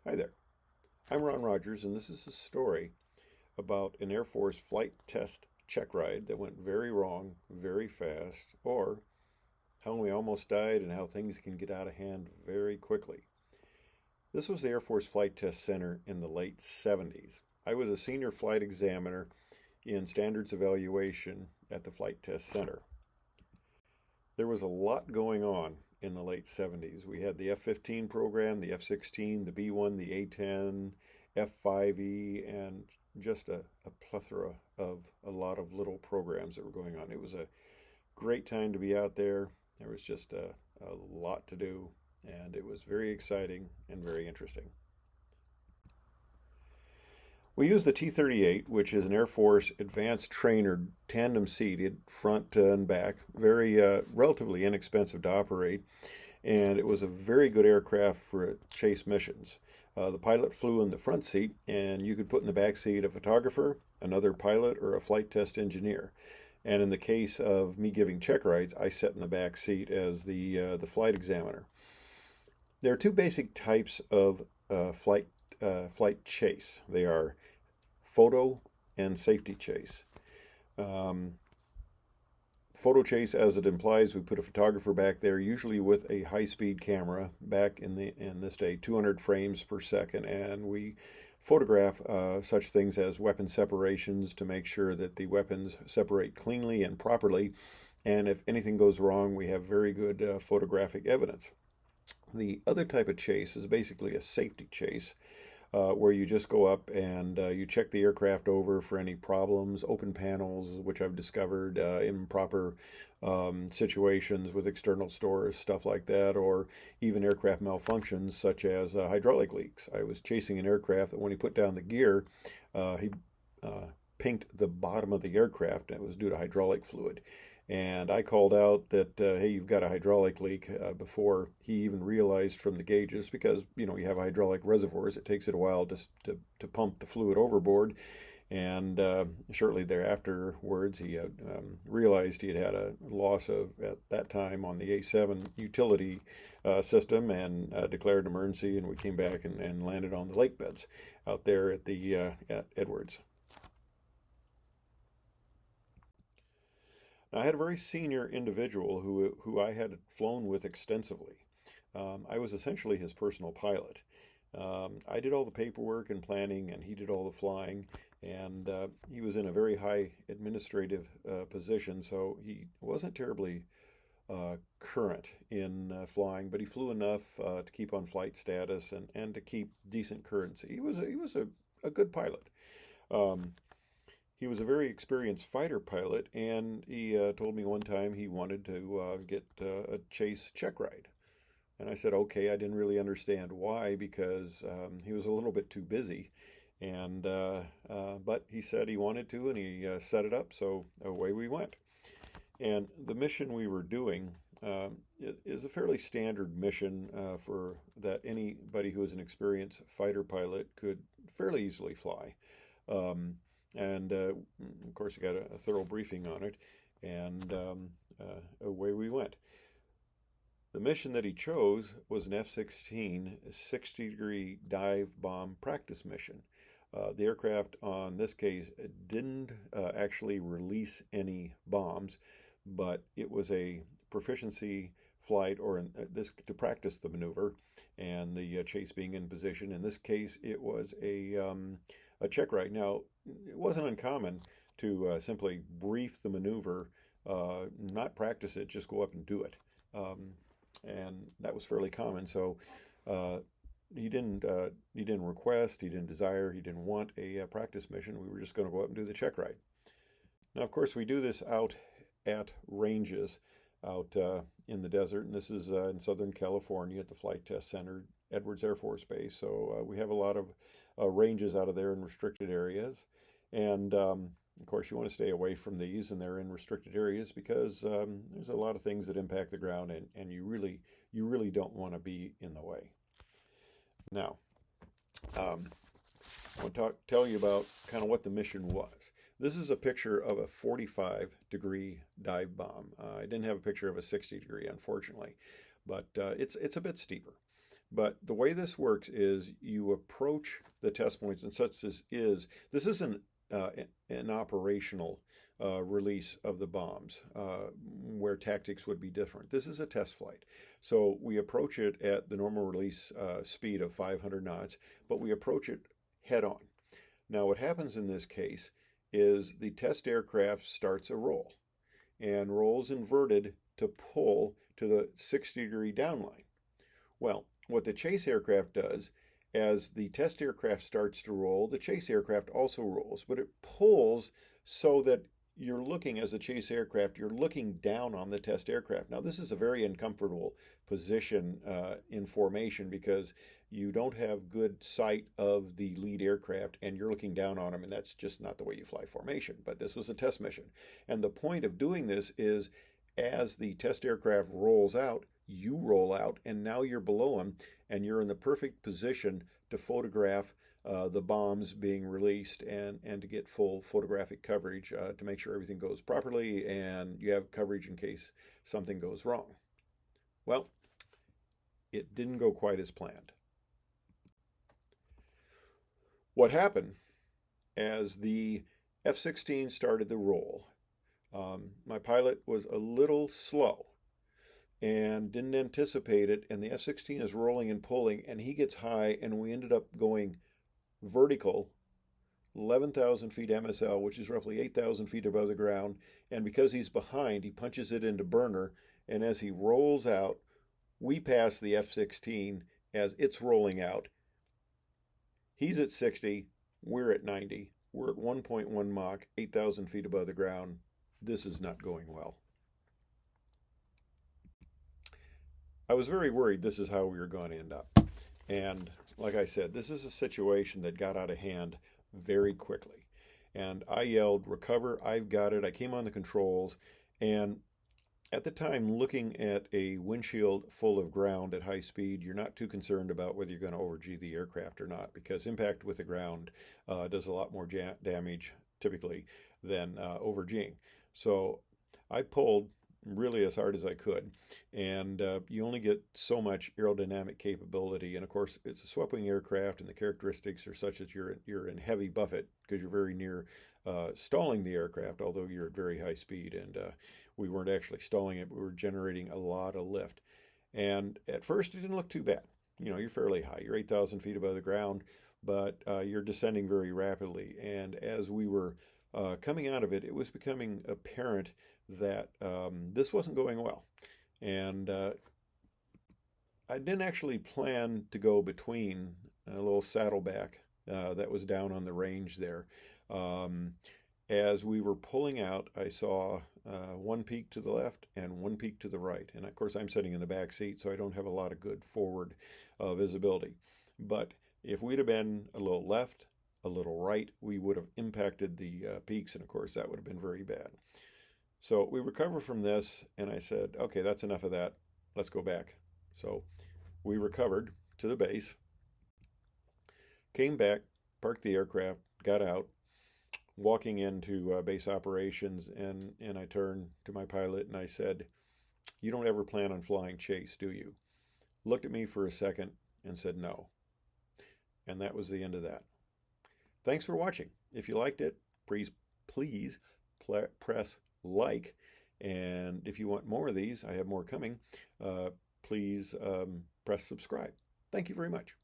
Hi there. I'm Ron Rogers, and this is a story about an Air Force flight test check ride that went very wrong, very fast, or how we almost died and how things can get out of hand very quickly. This was the Air Force Flight Test Center in the late 70s. I was a senior flight examiner in standards evaluation at the Flight Test Center. There was a lot going on in the late 70s. We had the F-15 program, the F-16, the B-1, the A-10, F-5E, and just a plethora of a lot of little programs that were going on. It was a great time to be out there. There was just a lot to do, and it was very exciting and very interesting. We used the T-38, which is an Air Force advanced trainer tandem seated front and back, very relatively inexpensive to operate, and it was a very good aircraft for chase missions. The pilot flew in the front seat, and you could put in the back seat a photographer, another pilot, or a flight test engineer. And in the case of me giving check rides, I sat in the back seat as the flight examiner. There are two basic types of flight chase. They are photo and safety chase. Um, Photo chase, as it implies, we put a photographer back there, usually with a high-speed camera. Back in this day, 200 frames per second, and we photograph such things as weapon separations to make sure that the weapons separate cleanly and properly. And if anything goes wrong, we have very good photographic evidence. The other type of chase is basically a safety chase, where you just go up and you check the aircraft over for any problems, open panels, which I've discovered, improper situations with external stores, stuff like that, or even aircraft malfunctions such as hydraulic leaks. I was chasing an aircraft that when he put down the gear, he pinked the bottom of the aircraft, and it was due to hydraulic fluid. And I called out that, hey, you've got a hydraulic leak before he even realized from the gauges, because, you know, you have hydraulic reservoirs. It takes it a while to pump the fluid overboard. And shortly thereafterwards, he realized he had had a loss of, at that time, on the A7 utility system, and declared an emergency. And we came back and landed on the lake beds out there at Edwards. I had a very senior individual who I had flown with extensively. I was essentially his personal pilot. I did all the paperwork and planning, and he did all the flying. And he was in a very high administrative position, so he wasn't terribly current in flying, but he flew enough to keep on flight status and to keep decent currency. He was a good pilot. Um, he was a very experienced fighter pilot, and he told me one time he wanted to get a chase check ride. And I said, okay, I didn't really understand why, because he was a little bit too busy. And but he said he wanted to, and he set it up, so away we went. And the mission we were doing is a fairly standard mission for that anybody who is an experienced fighter pilot could fairly easily fly. Um, and of course, I got a thorough briefing on it, and away we went. The mission that he chose was an F-16 60-degree dive bomb practice mission. The aircraft, on this case, didn't actually release any bombs, but it was a proficiency flight, or this to practice the maneuver and the chase being in position. In this case, it was a check ride. Now, it wasn't uncommon to simply brief the maneuver, not practice it, just go up and do it. And that was fairly common. So uh, he didn't request, he didn't desire, he didn't want a practice mission. We were just going to go up and do the check ride. Now, of course, we do this out at ranges out in the desert, and this is in Southern California at the Flight Test Center, Edwards Air Force Base. So we have a lot of ranges out of there in restricted areas, and of course, you want to stay away from these, and they're in restricted areas because there's a lot of things that impact the ground, and you really don't want to be in the way. Now, um, I want to tell you about kind of what the mission was. This is a picture of a 45-degree dive bomb. I didn't have a picture of a 60 degree, unfortunately, but it's a bit steeper. But the way this works is you approach the test points, and such as this isn't an operational release of the bombs where tactics would be different. This is a test flight. So we approach it at the normal release speed of 500 knots, but we approach it head on. Now what happens in this case is the test aircraft starts a roll and rolls inverted to pull to the 60-degree downline. Well, what the chase aircraft does, as the test aircraft starts to roll, the chase aircraft also rolls, but it pulls so that you're looking, as a chase aircraft, you're looking down on the test aircraft. Now, this is a very uncomfortable position in formation because you don't have good sight of the lead aircraft and you're looking down on them, and that's just not the way you fly formation. But this was a test mission. And the point of doing this is as the test aircraft rolls out, you roll out, and now you're below them, and you're in the perfect position to photograph the bombs being released and to get full photographic coverage to make sure everything goes properly and you have coverage in case something goes wrong. Well, it didn't go quite as planned. What happened as the F-16 started the roll, my pilot was a little slow and didn't anticipate it, and the F-16 is rolling and pulling, and he gets high, and we ended up going vertical, 11,000 feet MSL, which is roughly 8,000 feet above the ground, and because he's behind, he punches it into burner, and as he rolls out, we pass the F-16 as it's rolling out. He's at 60, we're at 90, we're at 1.1 Mach, 8,000 feet above the ground. This is not going well. I was very worried this is how we were going to end up. And like I said, this is a situation that got out of hand very quickly. And I yelled, "Recover, I've got it." I came on the controls, and at the time, looking at a windshield full of ground at high speed, you're not too concerned about whether you're going to over-G the aircraft or not, because impact with the ground does a lot more damage typically than over-G'ing. So I pulled really as hard as I could, and you only get so much aerodynamic capability, and of course it's a swept-wing aircraft and the characteristics are such that you're in heavy buffet because you're very near stalling the aircraft, although you're at very high speed, and we weren't actually stalling it, but we were generating a lot of lift. And at first it didn't look too bad. You know, you're fairly high, you're 8,000 feet above the ground, but you're descending very rapidly, and as we were coming out of it, it was becoming apparent that this wasn't going well. And I didn't actually plan to go between a little saddleback that was down on the range there. As we were pulling out, I saw one peak to the left and one peak to the right. And of course, I'm sitting in the back seat, so I don't have a lot of good forward visibility. But if we'd have been a little left, a little right, we would have impacted the peaks, and of course that would have been very bad. So we recover from this, and I said, okay, that's enough of that. Let's go back. So we recovered to the base, came back, parked the aircraft, got out, walking into base operations, and I turned to my pilot and I said, "You don't ever plan on flying chase, do you?" Looked at me for a second and said no. And that was the end of that. Thanks for watching. If you liked it, please press like. And if you want more of these, I have more coming, please press subscribe. Thank you very much.